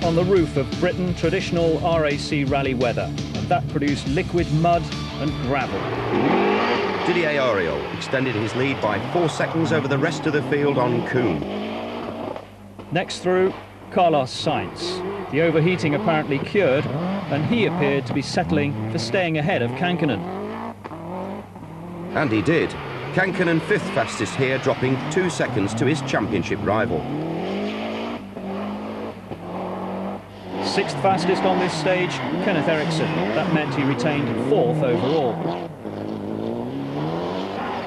on the roof of Britain, traditional RAC rally weather, and that produced liquid mud and gravel. Didier Auriol extended his lead by 4 seconds over the rest of the field on Kuhn. Next through, Carlos Sainz. The overheating apparently cured, and he appeared to be settling for staying ahead of Kankkunen. And he did. Kankkunen 5th fastest here, dropping 2 seconds to his championship rival. 6th fastest on this stage, Kenneth Eriksson. That meant he retained 4th overall.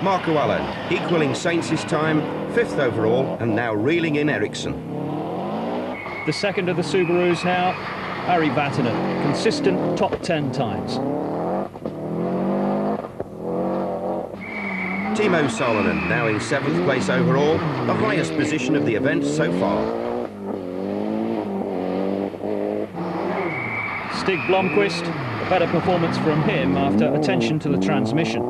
Marco Allen equalling Sainz's time, 5th overall, and now reeling in Eriksson. The second of the Subarus now, Ari Vatanen, consistent top 10 times. Timo Salonen now in 7th place overall, the highest position of the event so far. Stig Blomqvist, a better performance from him after attention to the transmission.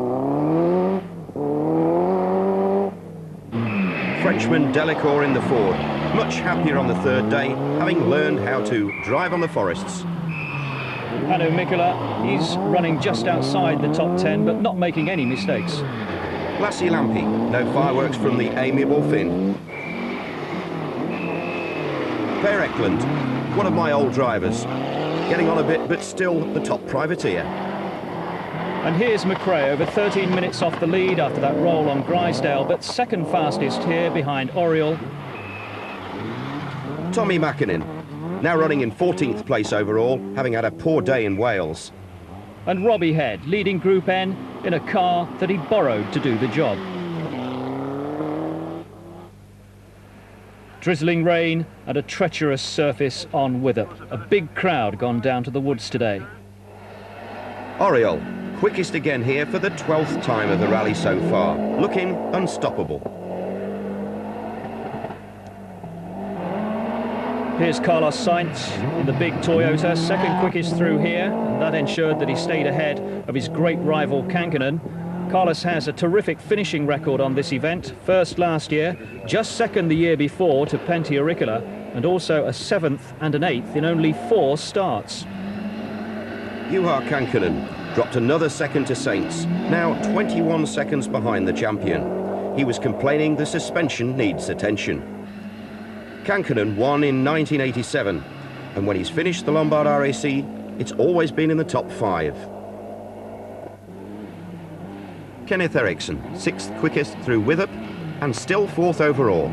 Frenchman Delecour in the Ford, much happier on the 3rd day, having learned how to drive on the forests. Hanno Mikkola, he's running just outside the top 10, but not making any mistakes. Lassie Lampi, no fireworks from the amiable Finn. Per Eklund, one of my old drivers, getting on a bit, but still the top privateer. And here's McRae, over 13 minutes off the lead after that roll on Grisdale, but 2nd fastest here behind Auriol. Tommy Mäkinen, now running in 14th place overall, having had a poor day in Wales. And Robbie Head, leading Group N in a car that he borrowed to do the job. Drizzling rain and a treacherous surface on Withup. A big crowd gone down to the woods today. Auriol, quickest again here for the 12th time of the rally so far, looking unstoppable. Here's Carlos Sainz in the big Toyota, 2nd quickest through here, and that ensured that he stayed ahead of his great rival Kankkunen. Carlos has a terrific finishing record on this event, 1st last year, just 2nd the year before to Pentti Riikola, and also a 7th and an 8th in only 4 starts. Juha Kankkunen dropped another 2nd to Sainz, now 21 seconds behind the champion. He was complaining the suspension needs attention. Kankkunen won in 1987, and when he's finished the Lombard RAC, it's always been in the top 5. Kenneth Eriksson, 6th quickest through Withup, and still 4th overall.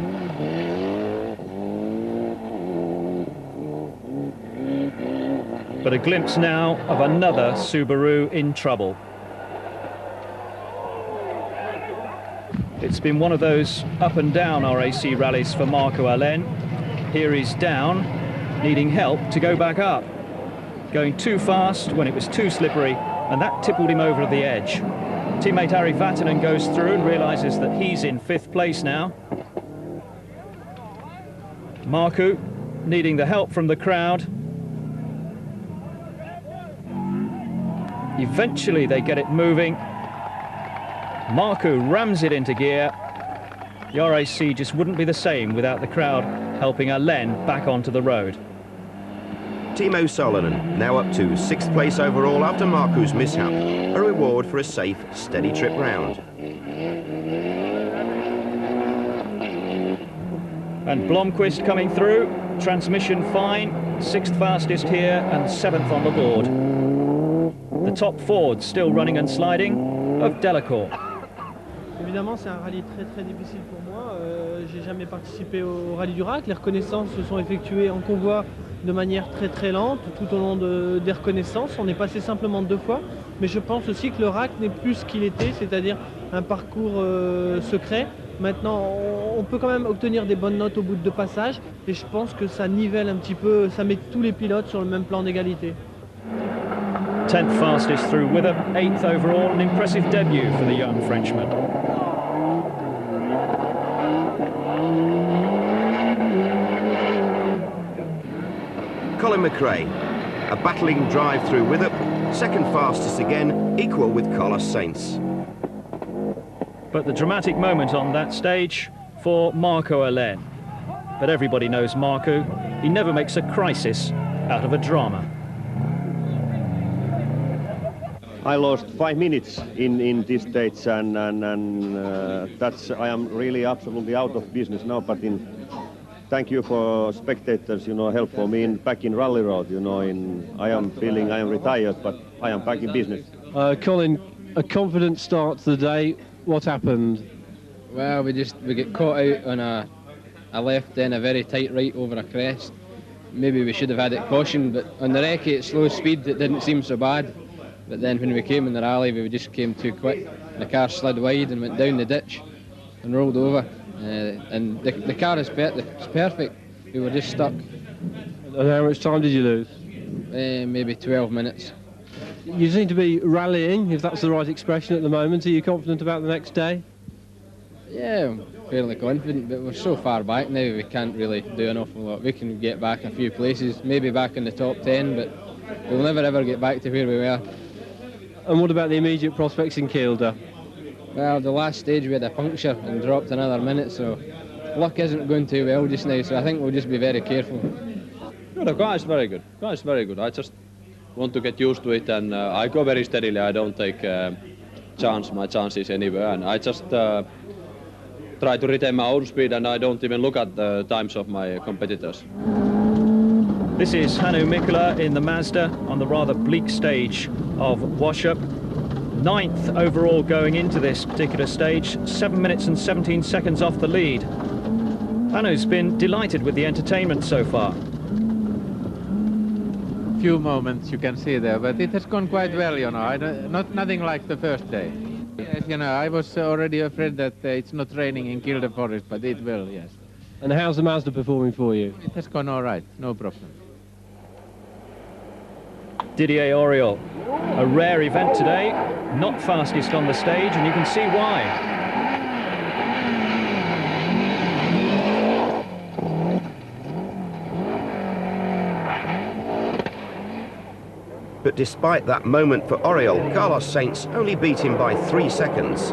But a glimpse now of another Subaru in trouble. It's been one of those up and down RAC rallies for Marco Allen. Here he's down, needing help to go back up. Going too fast when it was too slippery, and that tippled him over the edge. Teammate Ari Vatanen goes through and realises that he's in 5th place now. Marco needing the help from the crowd. Eventually they get it moving. Marco rams it into gear. The RAC just wouldn't be the same without the crowd helping Allen back onto the road. Timo Salonen now up to 6th place overall after Marco's mishap, a reward for a safe, steady trip round. And Blomqvist coming through, transmission fine, 6th fastest here and 7th on the board. The top Ford still running and sliding of Delecour. Évidemment, c'est un rallye très difficile pour moi. J'ai jamais participé au rallye du RAC. Les reconnaissances se sont effectuées en convoi de manière très lente tout au long des reconnaissances. On est passé simplement 2 fois, mais je pense aussi que le RAC n'est plus ce qu'il était, c'est-à-dire un parcours secret. Maintenant, on peut quand même obtenir des bonnes notes au bout de 2 passages, et je pense que ça nivelle un petit peu, ça met tous les pilotes sur le même plan d'égalité. 10th fastest through Withup, 8th overall, an impressive debut for the young Frenchman. Colin McRae, a battling drive through Withup, 2nd fastest again, equal with Carlos Sainz. But the dramatic moment on that stage for Marco Allen. But everybody knows Marco. he never makes a crisis out of a drama. I lost 5 minutes in this stage, and that's I am really absolutely out of business now. But thank you for spectators, help for me back in Rally Road. I am feeling I am retired, but I am back in business. Colin, a confident start to the day. What happened? Well, we get caught out on a left, then a very tight right over a crest. Maybe we should have had it cautioned, but on the RAC at slow speed it didn't seem so bad. But then when we came in the rally, we just came too quick. The car slid wide and went down the ditch and rolled over. And the car is perfect. We were just stuck. And how much time did you lose? Maybe 12 minutes. You seem to be rallying, if that's the right expression at the moment. Are you confident about the next day? Yeah, I'm fairly confident, but we're so far back now we can't really do an awful lot. We can get back a few places, maybe back in the top 10, but we'll never ever get back to where we were. And what about the immediate prospects in Kielder? Well, the last stage we had a puncture and dropped another minute, so luck isn't going too well just now, so I think we'll just be very careful. No, the car is very good. I just want to get used to it, and I go very steadily. I don't take my chances anywhere, and I just try to retain my own speed, and I don't even look at the times of my competitors. This is Hannu Mikkola in the Mazda on the rather bleak stage of Washup. 9th overall going into this particular stage, 7 minutes and 17 seconds off the lead. Hannu's been delighted with the entertainment so far. Few moments you can see there, but it has gone quite well, nothing like the first day. Yes, I was already afraid that it's not raining in Kielder Forest, but it will, yes. And how's the Mazda performing for you? It has gone all right, no problem. Didier Auriol, a rare event today, not fastest on the stage, and you can see why. But despite that moment for Auriol, Carlos Sainz only beat him by 3 seconds.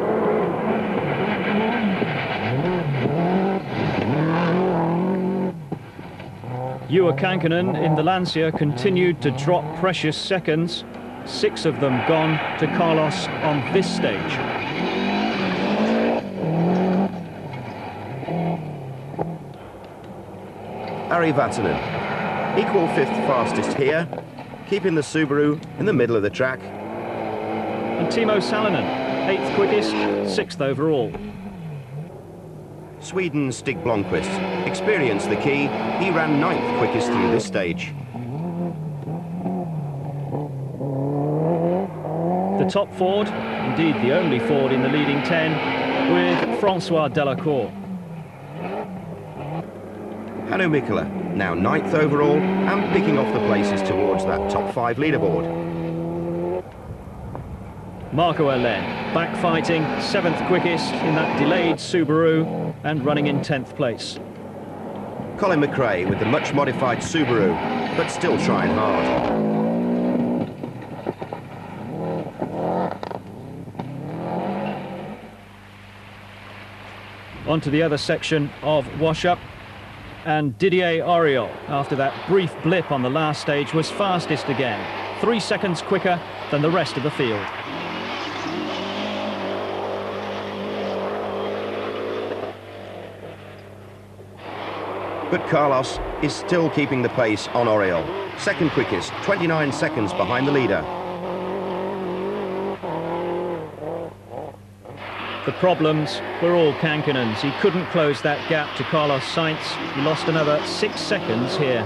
Juha Kankkunen in the Lancia continued to drop precious seconds, 6 of them gone to Carlos on this stage. Ari Vatanen, equal 5th fastest here, keeping the Subaru in the middle of the track. And Timo Salonen, 8th quickest, 6th overall. Sweden's Stig Blomqvist experienced the key. He ran 9th quickest through this stage. The top Ford, indeed the only Ford in the leading 10, with Francois Delecour. Hannu Mikkola, now 9th overall and picking off the places towards that top 5 leaderboard. Marco Allen, back fighting, 7th quickest in that delayed Subaru and running in 10th place. Colin McRae with the much modified Subaru, but still trying hard. On to the other section of Washup, and Didier Auriol, after that brief blip on the last stage, was fastest again, 3 seconds quicker than the rest of the field. But Carlos is still keeping the pace on Auriol. 2nd quickest, 29 seconds behind the leader. The problems were all Kankkunen's. He couldn't close that gap to Carlos Sainz. He lost another 6 seconds here.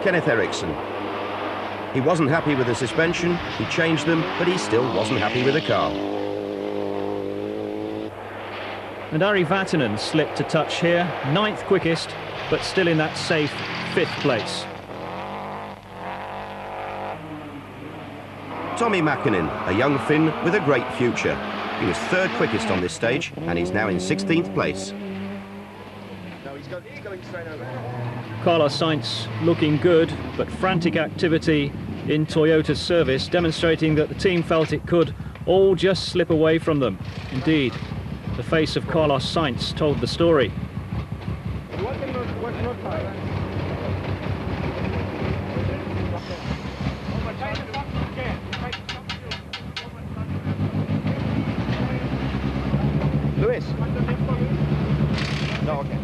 Kenneth Eriksson. He wasn't happy with the suspension, he changed them, but he still wasn't happy with the car. And Ari Vatanen slipped a touch here, 9th quickest, but still in that safe 5th place. Tommi Mäkinen, a young Finn with a great future. He was 3rd quickest on this stage, and he's now in 16th place. Carlos Sainz looking good, but frantic activity in Toyota's service, demonstrating that the team felt it could all just slip away from them. Indeed, the face of Carlos Sainz told the story. Lewis? No, okay.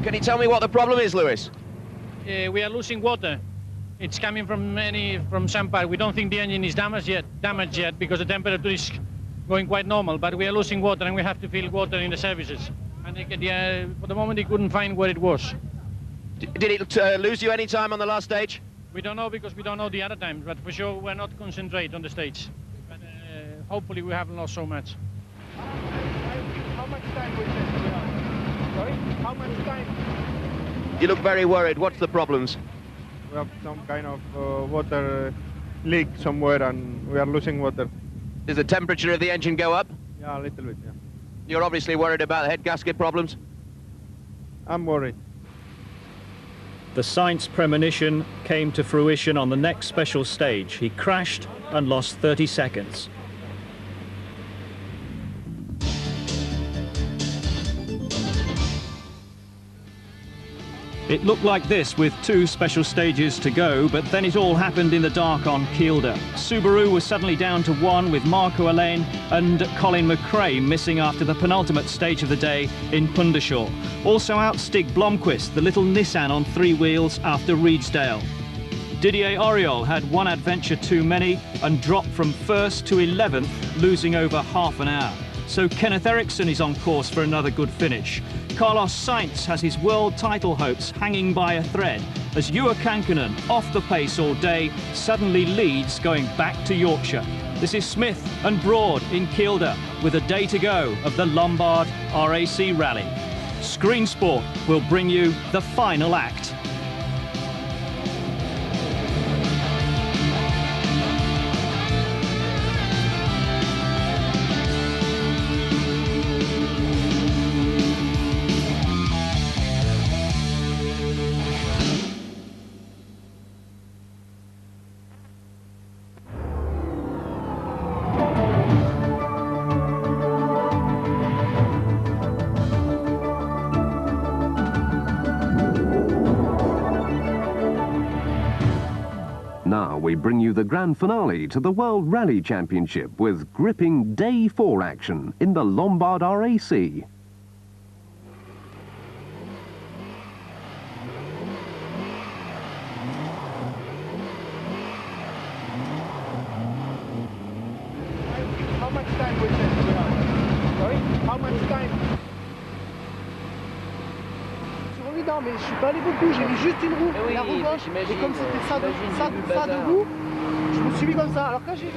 Can you tell me what the problem is, Lewis? We are losing water. It's coming from some part. We don't think the engine is damaged yet because the temperature is going quite normal, but we are losing water and we have to fill water in the services. And for the moment, he couldn't find where it was. Did it lose you any time on the last stage? We don't know because we don't know the other times, but for sure we're not concentrate on the stage. But hopefully we haven't lost so much. How much time we have? Sorry? How much time? You look very worried. What's the problems? We have some kind of water leak somewhere and we are losing water. Does the temperature of the engine go up? Yeah, a little bit, yeah. You're obviously worried about head gasket problems? I'm worried. The Sainz premonition came to fruition on the next special stage. He crashed and lost 30 seconds. It looked like this with 2 special stages to go, but then it all happened in the dark on Kielder. Subaru was suddenly down to 1 with Marco Alain and Colin McRae missing after the penultimate stage of the day in Pundershaw. Also out Stig Blomqvist, the little Nissan on 3 wheels after Reedsdale. Didier Auriol had 1 adventure too many and dropped from 1st to 11th, losing over half an hour. So Kenneth Eriksson is on course for another good finish. Carlos Sainz has his world title hopes hanging by a thread as Juha Kankkunen, off the pace all day, suddenly leads going back to Yorkshire. This is Smith and Broad in Kielder with a day to go of the Lombard RAC Rally. Screen Sport will bring you the final act. Now we bring you the grand finale to the World Rally Championship with gripping Day 4 action in the Lombard RAC. How much time we have? Sorry? How much time? Non, mais je suis pas allé beaucoup, j'ai mis juste une roue, la roue gauche, et comme c'était ça debout, je me suis mis comme ça. Alors quand j'ai...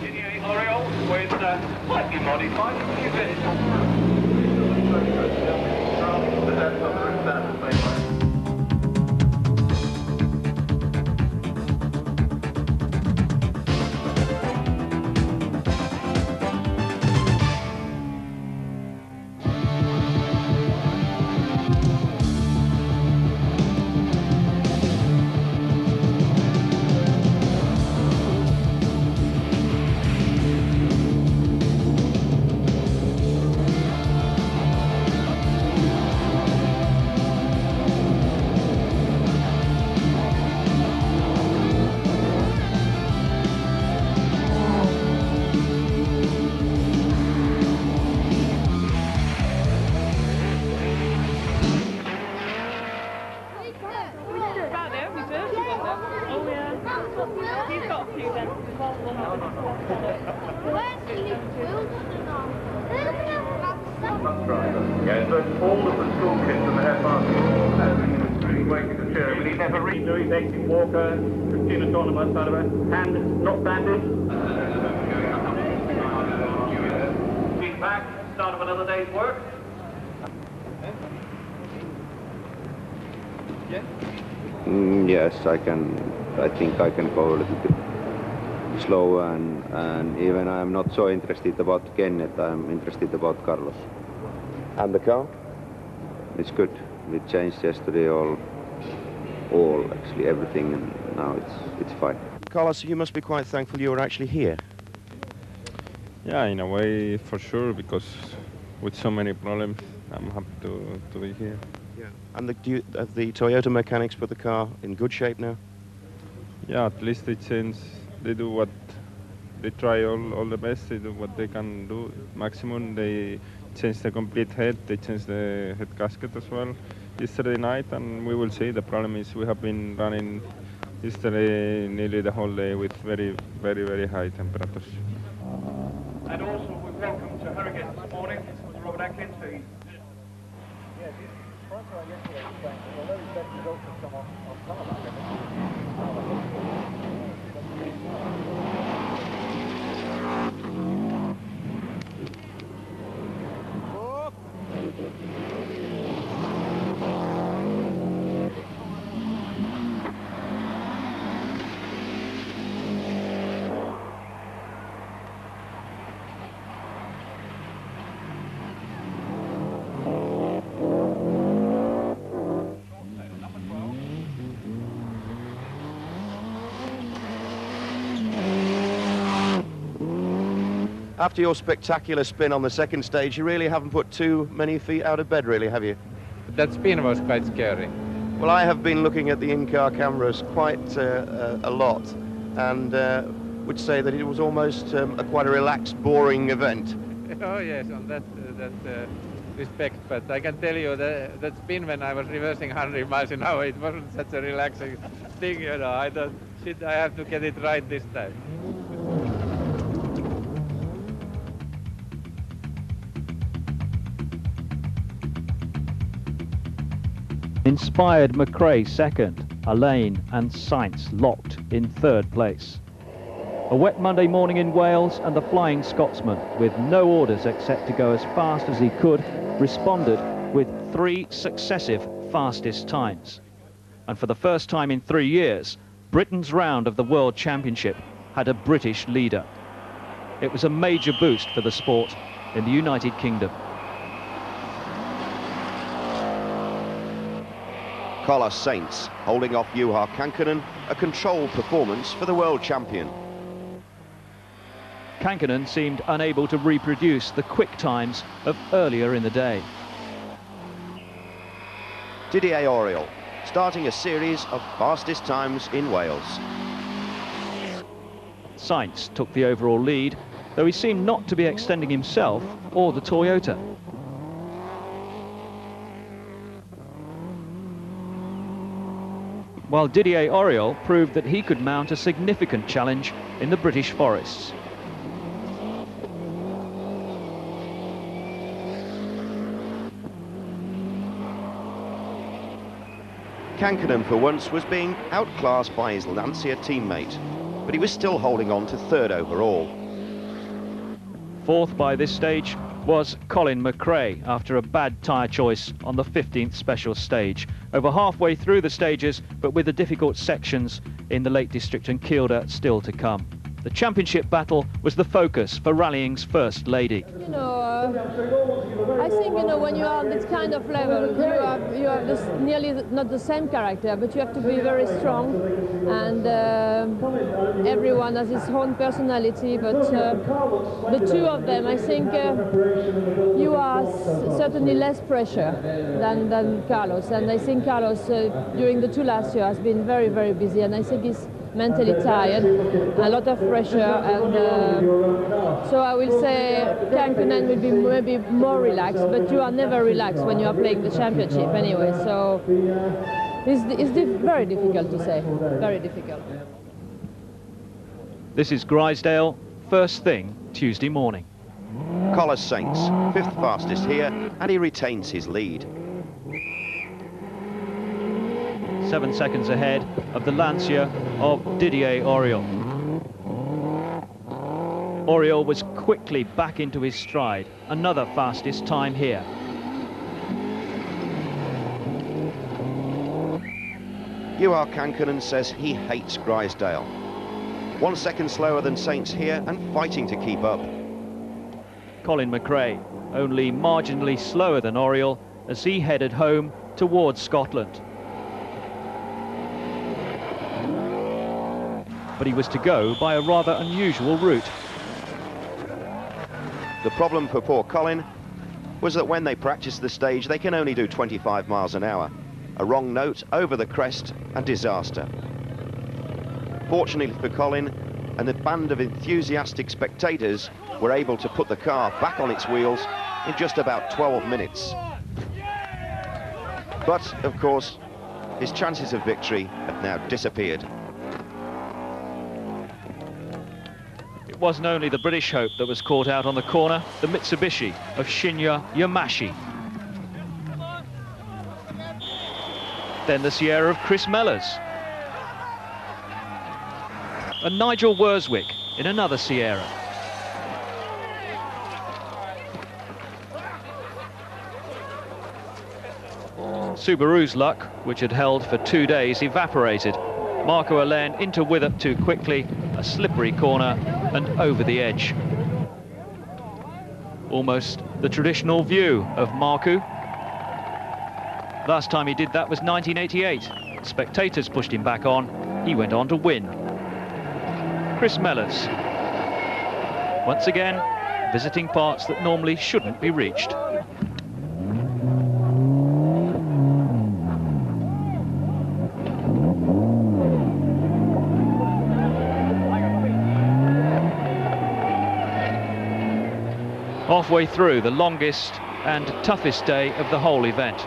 Yeah, so all of the school kids and the headmasters really waiting to cheer. We need to have a redo, exit Walker, Christina talking about side of her, hand not bandaged. She's back, start of another day's work. Yes, I think I can go a little bit slow, and even I'm not so interested about Kenneth, I'm interested about Carlos. And the car? It's good. We changed yesterday all actually everything, and now it's fine. Carlos, you must be quite thankful you were actually here. Yeah, in a way, for sure, because with so many problems, I'm happy to be here. Yeah. And the Toyota mechanics put the car in good shape now? Yeah, at least it seems they do what they try all the best. They do what they can do maximum. They change the complete head. They change the head gasket as well yesterday night, and we will see. The problem is we have been running yesterday nearly the whole day with very, very, very high temperatures. And also we welcome to Harrogate this morning, Robert Atkins. Yes, Francois yesterday was saying that although his best results have come on tarmac, After your spectacular spin on the second stage, you really haven't put too many feet out of bed, really, have you? That spin was quite scary. Well, I have been looking at the in-car cameras quite a lot, and would say that it was almost quite a relaxed, boring event. Oh yes, on that respect, but I can tell you that spin when I was reversing 100 miles an hour, it wasn't such a relaxing thing, you know. I thought, shit, I have to get it right this time. Inspired McRae second, Alain and Sainz locked in third place. A wet Monday morning in Wales, and the Flying Scotsman, with no orders except to go as fast as he could, responded with 3 successive fastest times. And for the first time in 3 years, Britain's round of the World Championship had a British leader. It was a major boost for the sport in the United Kingdom. Carlos Sainz holding off Juha Kankkunen, a controlled performance for the world champion. Kankkunen seemed unable to reproduce the quick times of earlier in the day. Didier Auriol starting a series of fastest times in Wales. Sainz took the overall lead, though he seemed not to be extending himself or the Toyota. While Didier Auriol proved that he could mount a significant challenge in the British forests. Kankkunen for once was being outclassed by his Lancia teammate, but he was still holding on to third overall. Fourth by this stage was Colin McRae after a bad tyre choice on the 15th special stage. Over halfway through the stages, but with the difficult sections in the Lake District and Kielder still to come. The championship battle was the focus for rallying's first lady. You know, I think, you know, when you are on this kind of level, you have this nearly not the same character, but you have to be very strong, and everyone has his own personality, but the two of them, I think you are certainly less pressure than Carlos, and I think Carlos during the 2 last year has been very, very busy, and I think he's mentally tired, a lot of pressure, and so I will say Kankkunen will be maybe more relaxed, but you are never relaxed when you are playing the championship anyway, so it's very difficult to say, very difficult. This is Grisdale, first thing Tuesday morning. Carlos Sainz, 5th fastest here, and he retains his lead. 7 seconds ahead of the Lancia of Didier Auriol. Auriol was quickly back into his stride, another fastest time here. Juha Kankkunen says he hates Grisdale. 1 second slower than Sainz here and fighting to keep up. Colin McRae only marginally slower than Auriol as he headed home towards Scotland. But he was to go by a rather unusual route. The problem for poor Colin was that when they practice the stage, they can only do 25 miles an hour. A wrong note over the crest and disaster. Fortunately for Colin, and the band of enthusiastic spectators were able to put the car back on its wheels in just about 12 minutes. But, of course, his chances of victory have now disappeared. It wasn't only the British hope that was caught out on the corner, the Mitsubishi of Shinya Yamashi. Then the Sierra of Chris Mellors. And Nigel Worswick in another Sierra. Subaru's luck, which had held for 2 days, evaporated. Marco Alain into Withup too quickly, a slippery corner and over the edge. Almost the traditional view of Marco. Last time he did that was 1988. Spectators pushed him back on. He went on to win. Chris Mellors. Once again, visiting parts that normally shouldn't be reached. Halfway through the longest and toughest day of the whole event,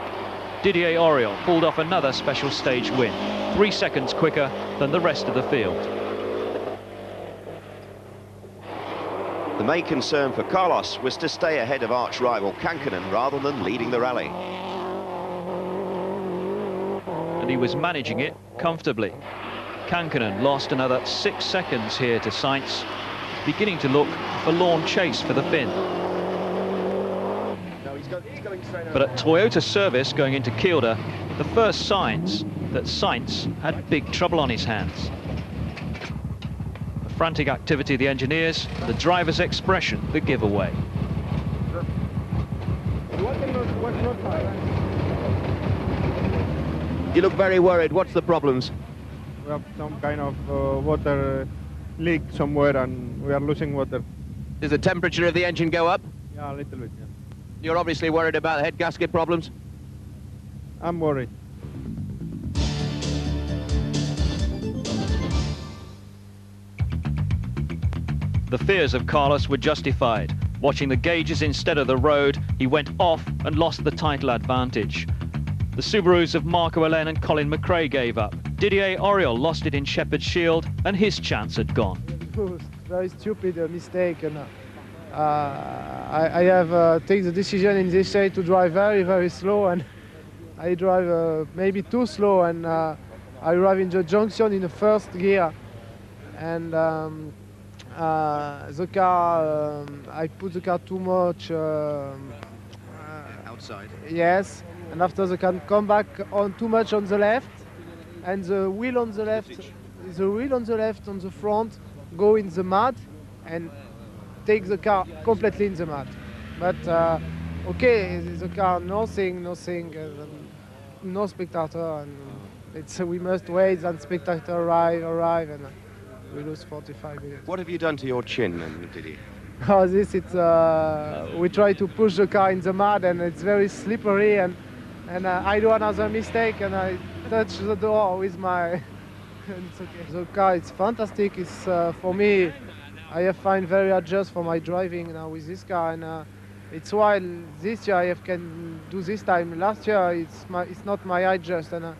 Didier Auriol pulled off another special stage win, 3 seconds quicker than the rest of the field. The main concern for Carlos was to stay ahead of arch-rival Kankkunen rather than leading the rally. And he was managing it comfortably. Kankkunen lost another 6 seconds here to Sainz, beginning to look a forlorn chase for the Finn. But at Toyota service going into Kielder, the first signs that Sainz had big trouble on his hands. The frantic activity of the engineers, the driver's expression, the giveaway. You look very worried. What's the problems? We have some kind of water leak somewhere and we are losing water. Does the temperature of the engine go up? Yeah, a little bit, yeah. You're obviously worried about head gasket problems? I'm worried. The fears of Carlos were justified. Watching the gauges instead of the road, he went off and lost the title advantage. The Subarus of Marco Alain and Colin McRae gave up. Didier Auriol lost it in Shepherd's Shield and his chance had gone. Very stupid mistake, and I have taken the decision in this day to drive very, very slow, and I drive maybe too slow, and I arrive in the junction in the first gear, and the car, I put the car too much outside. Yes, and after the car come back on too much on the left, and the wheel on the left on the front go in the mud and take the car completely in the mud. But okay, the car nothing, no spectator, and it's we must wait and spectator arrive, and we lose 45 minutes. What have you done to your chin, Didier? Oh, we try to push the car in the mud, and it's very slippery, and I do another mistake, and I touch the door with my. It's okay. The car is fantastic. It's for me. I have find very adjust for my driving now with this car, and it's why this year I can do this time. Last year it's not my adjust, and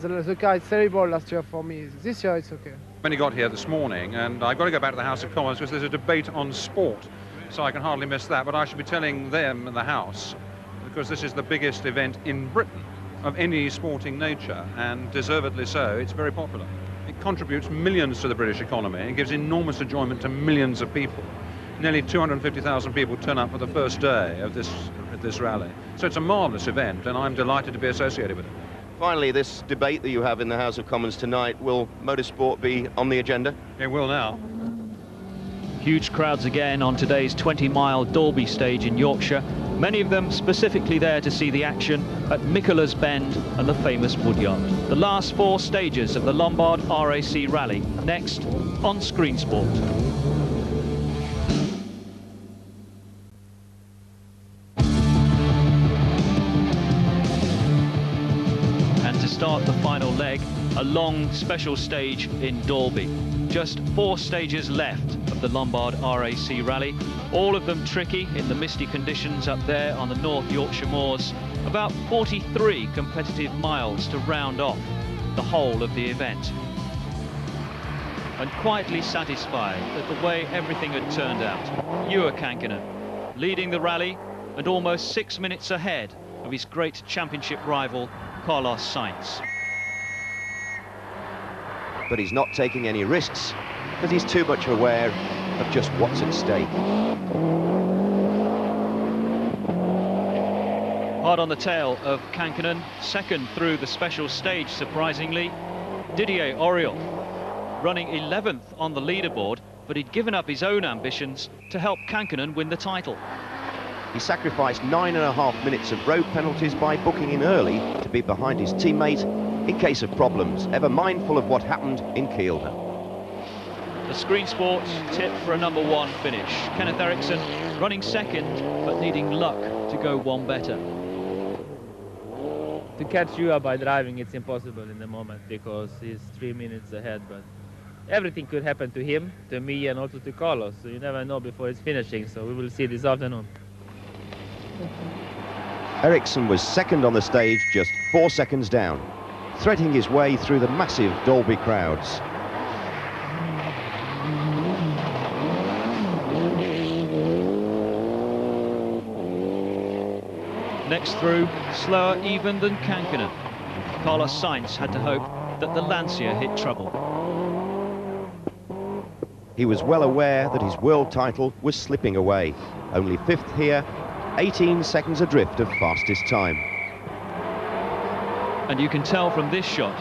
the car is terrible last year for me. This year it's okay. I only got here this morning, and I've got to go back to the House of Commons because there's a debate on sport, so I can hardly miss that. But I should be telling them in the House, because this is the biggest event in Britain of any sporting nature, and deservedly so. It's very popular. It contributes millions to the British economy and gives enormous enjoyment to millions of people. Nearly 250,000 people turn up for the first day of this rally. So it's a marvellous event, and I'm delighted to be associated with it. Finally, this debate that you have in the House of Commons tonight, will motorsport be on the agenda? It will now. Huge crowds again on today's 20-mile Dalby stage in Yorkshire, many of them specifically there to see the action at Michela's Bend and the famous Woodyard. The last 4 stages of the Lombard RAC Rally, next on Screen Sport. And to start the final leg, a long special stage in Dalby. just 4 stages left of the Lombard RAC rally, all of them tricky in the misty conditions up there on the North Yorkshire moors. About 43 competitive miles to round off the whole of the event. And quietly satisfied at the way everything had turned out, Juha Kankkunen leading the rally and almost 6 minutes ahead of his great championship rival Carlos Sainz. But he's not taking any risks because he's too much aware of just what's at stake. Hard on the tail of Kankkunen, second through the special stage, surprisingly. Didier Auriol running 11th on the leaderboard, but he'd given up his own ambitions to help Kankkunen win the title. He sacrificed 9.5 minutes of road penalties by booking in early to be behind his teammate in case of problems, ever mindful of what happened in Kielder. The Screen Sports tip for a #1 finish. Kenneth Eriksson running second, but needing luck to go one better. To catch Juha by driving, it's impossible in the moment because he's 3 minutes ahead, but everything could happen to him, to me, and also to Carlos, so you never know before it's finishing, so we will see this afternoon. Eriksson was second on the stage, just 4 seconds down, threading his way through the massive Dolby crowds. Next through, slower even than Kankkunen. Carlos Sainz had to hope that the Lancia hit trouble. He was well aware that his world title was slipping away. Only 5th here, 18 seconds adrift of fastest time. And you can tell from this shot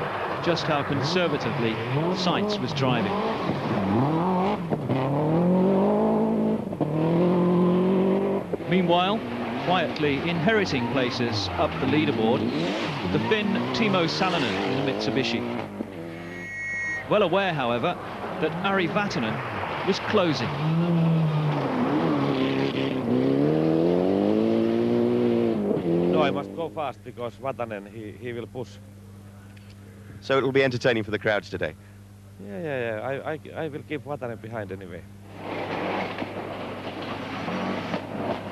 just how conservatively Sainz was driving. Meanwhile, quietly inheriting places up the leaderboard, the Finn Timo Salonen in the Mitsubishi. Well aware, however, that Ari Vatanen was closing. No, I must go fast because Vatanen, he will push. So it will be entertaining for the crowds today. Yeah. I will keep Vatanen behind anyway.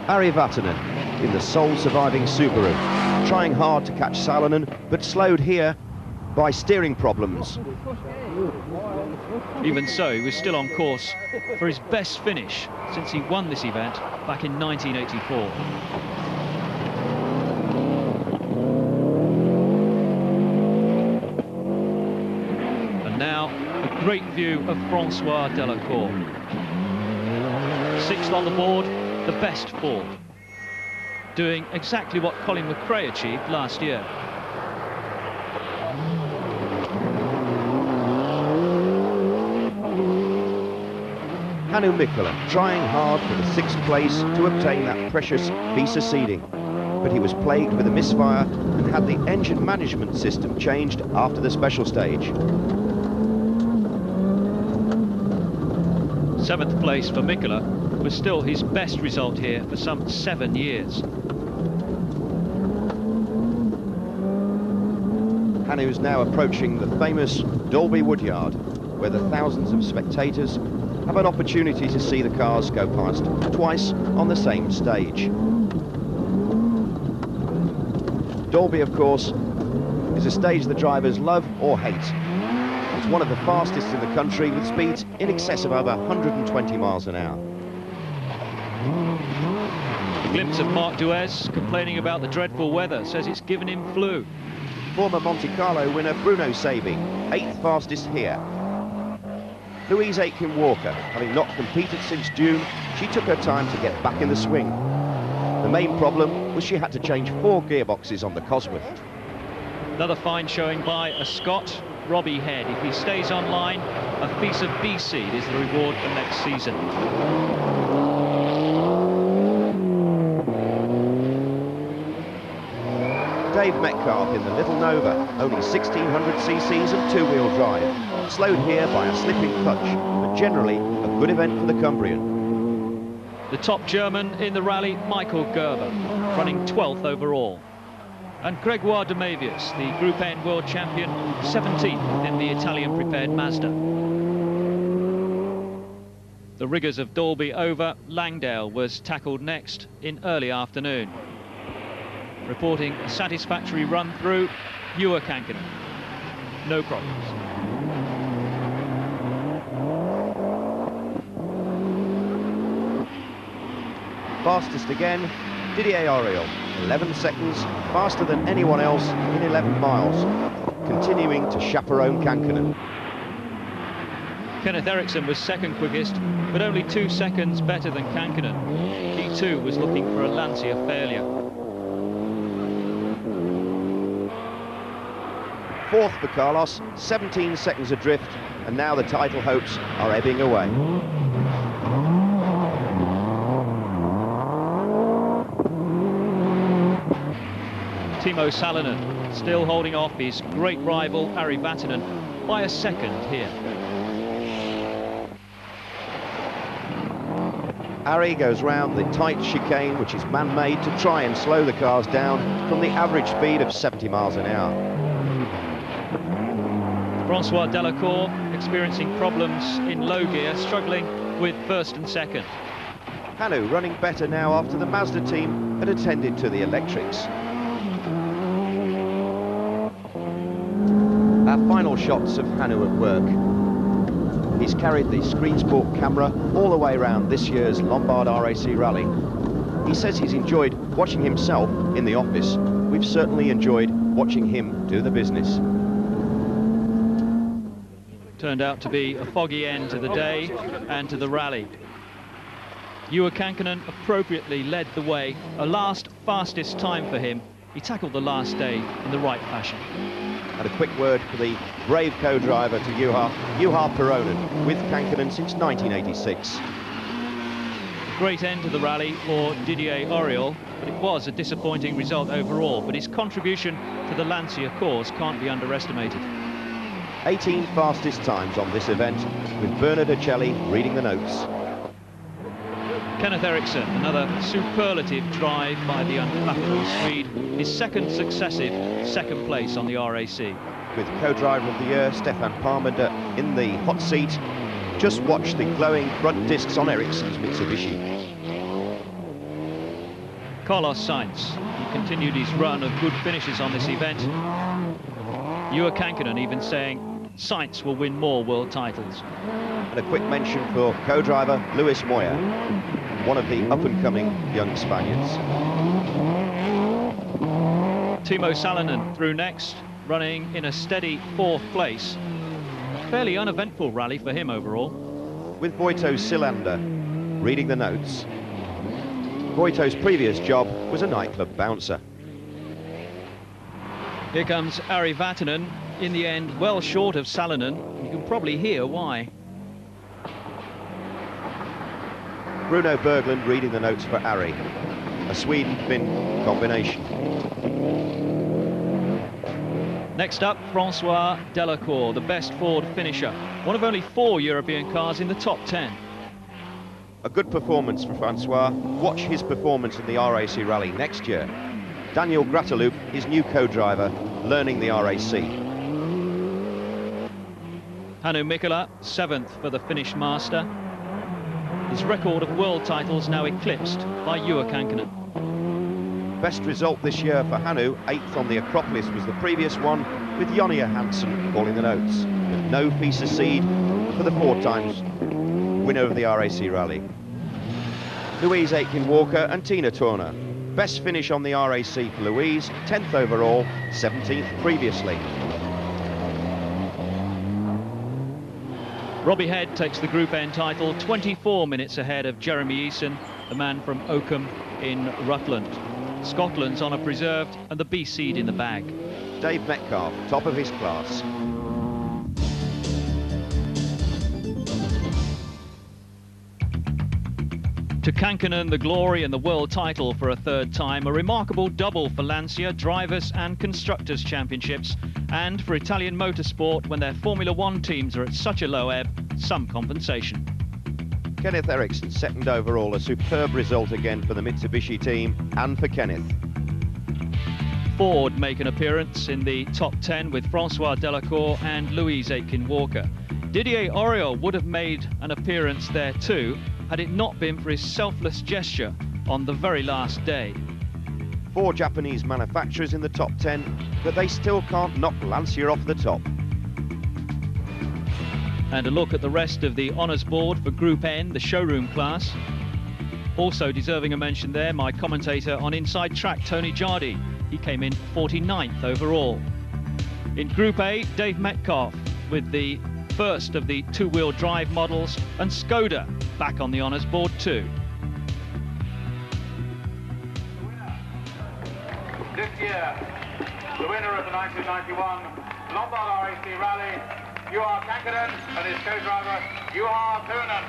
Ari Vatanen in the sole surviving Subaru, trying hard to catch Salonen, but slowed here by steering problems. Even so, he was still on course for his best finish since he won this event back in 1984. And now, a great view of Francois Delecour. 6th on the board, the best 4. Doing exactly what Colin McRae achieved last year. Hannu Mikkola trying hard for the 6th place to obtain that precious visa seeding, but he was plagued with a misfire and had the engine management system changed after the special stage. 7th place for Mikkola was still his best result here for some 7 years. Hannu's now approaching the famous Dolby Woodyard, where the thousands of spectators have an opportunity to see the cars go past twice on the same stage. Dolby, of course, is a stage the drivers love or hate. It's one of the fastest in the country with speeds in excess of over 120 miles an hour. A glimpse of Marc Duez complaining about the dreadful weather, says it's given him flu. Former Monte Carlo winner Bruno Sevi, 8th fastest here. Louise Aitken-Walker, having not competed since June, she took her time to get back in the swing. The main problem was she had to change 4 gearboxes on the Cosworth. Another fine showing by a Scot, Robbie Head. If he stays online, a piece of B seed is the reward for next season. Dave Metcalf in the Little Nova, only 1600 cc's and 2-wheel drive. Slowed here by a slipping clutch, but generally a good event for the Cumbrian. The top German in the rally, Michael Gerber, running 12th overall. And Gregoire de Mavius, the Group N World Champion, 17th in the Italian prepared Mazda. the rigours of Dalby over, Langdale was tackled next in early afternoon. Reporting a satisfactory run through, Juha Kankkunen. No problems. Fastest again, Didier Auriol, 11 seconds, faster than anyone else in 11 miles, continuing to chaperone Kankkunen. Kenneth Eriksson was second quickest, but only 2 seconds better than Kankkunen. He too was looking for a Lancia failure. Fourth for Carlos, 17 seconds adrift, and now the title hopes are ebbing away. Timo Salonen still holding off his great rival Ari Vatanen by a second here. Ari goes round the tight chicane, which is man-made, to try and slow the cars down from the average speed of 70 miles an hour. Francois Delecour experiencing problems in low gear, struggling with first and second. Hanu running better now after the Mazda team had attended to the electrics. Our final shots of Hanu at work. He's carried the screen sport camera all the way around this year's Lombard RAC rally. He says he's enjoyed watching himself in the office. We've certainly enjoyed watching him do the business. Turned out to be a foggy end to the day and to the rally. Juha Kankkunen appropriately led the way, a last fastest time for him. He tackled the last day in the right fashion. And a quick word for the brave co-driver to Juha Peronen, with Kankkunen since 1986. A great end to the rally for Didier Auriol, but it was a disappointing result overall, but his contribution to the Lancia cause can't be underestimated. 18 fastest times on this event, with Bernard Uccelli reading the notes. Kenneth Eriksson, another superlative drive by the unflappable Swede, his second successive second place on the RAC. With co-driver of the year Stefan Parmenter in the hot seat, just watch the glowing front discs on Eriksson's Mitsubishi. Carlos Sainz, he continued his run of good finishes on this event. Juha Kankkunen even saying Sainz will win more world titles. And a quick mention for co-driver Luis Moya, one of the up-and-coming young Spaniards. Timo Salonen through next, running in a steady 4th place. A fairly uneventful rally for him overall. With Voito Silander reading the notes. Voito's previous job was a nightclub bouncer. Here comes Ari Vatanen, in the end well short of Salonen. You can probably hear why. Bruno Berglund reading the notes for Ari, a Sweden-Finn combination. Next up, Francois Delecour, the best Ford finisher. One of only 4 European cars in the top 10. A good performance for Francois. Watch his performance in the RAC rally next year. Daniel Grateloop, his new co-driver, learning the RAC. Hannu Mikkola, 7th for the Finnish master. His record of world titles now eclipsed by Juha Kankkunen. Best result this year for Hanu, 8th on the Acropolis was the previous one, with Jonny Johansson calling the notes. But no piece of seed for the 4 times winner of the RAC rally. Louise Aitken-Walker and Tina Turner. Best finish on the RAC for Louise, 10th overall, 17th previously. Robbie Head takes the Group N title, 24 minutes ahead of Jeremy Eason, the man from Oakham in Rutland. Scotland's honour preserved and the B seed in the bag. Dave Metcalf, top of his class. To Kankkunen, the glory and the world title for a 3rd time, a remarkable double for Lancia, Drivers and Constructors Championships, and for Italian motorsport, when their Formula 1 teams are at such a low ebb, some compensation. Kenneth Eriksson, 2nd overall, a superb result again for the Mitsubishi team and for Kenneth. Ford make an appearance in the top 10 with Francois Delecour and Louise Aitken-Walker. Didier Auriol would have made an appearance there too had it not been for his selfless gesture on the very last day. 4 Japanese manufacturers in the top 10, but they still can't knock Lancia off the top. And a look at the rest of the honours board for Group N, the showroom class. Also deserving a mention there, my commentator on Inside Track, Tony Jardy. He came in 49th overall. In Group A, Dave Metcalf with the first of the 2-wheel drive models, and Skoda back on the honours board too. This year, the winner of the 1991 Lombard RAC Rally, Juha Kankkunen, and his co-driver, Juha Vatanen.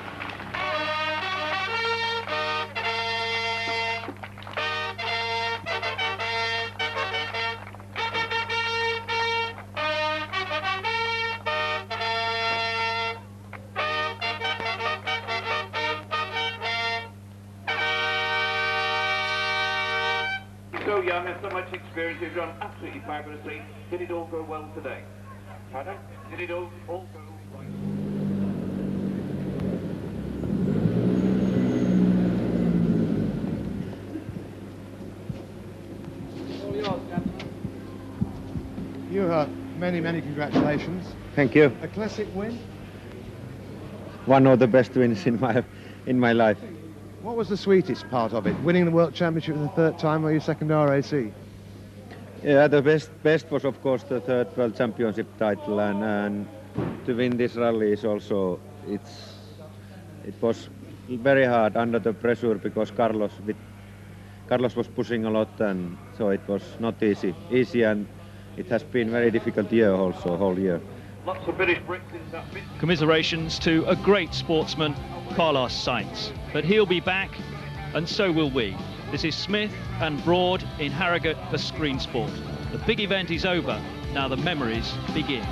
So young and so much experience, you've done absolutely fabulously. Did it all go well today? Pardon? Did it all go right? Juha, many congratulations. Thank you. A classic win. One of the best wins in my life. What was the sweetest part of it? Winning the World Championship for the 3rd time, or your 2nd RAC? Yeah, the best was of course the 3rd World Championship title, and to win this rally is also it was very hard under the pressure because Carlos was pushing a lot, and so it was not easy, and it has been very difficult year also, whole year. Lots of British bricks in that bit. Commiserations to a great sportsman, Carlos Sainz, but he'll be back, and so will we. This is Smith and Broad in Harrogate for Screen Sport. The big event is over, now the memories begin.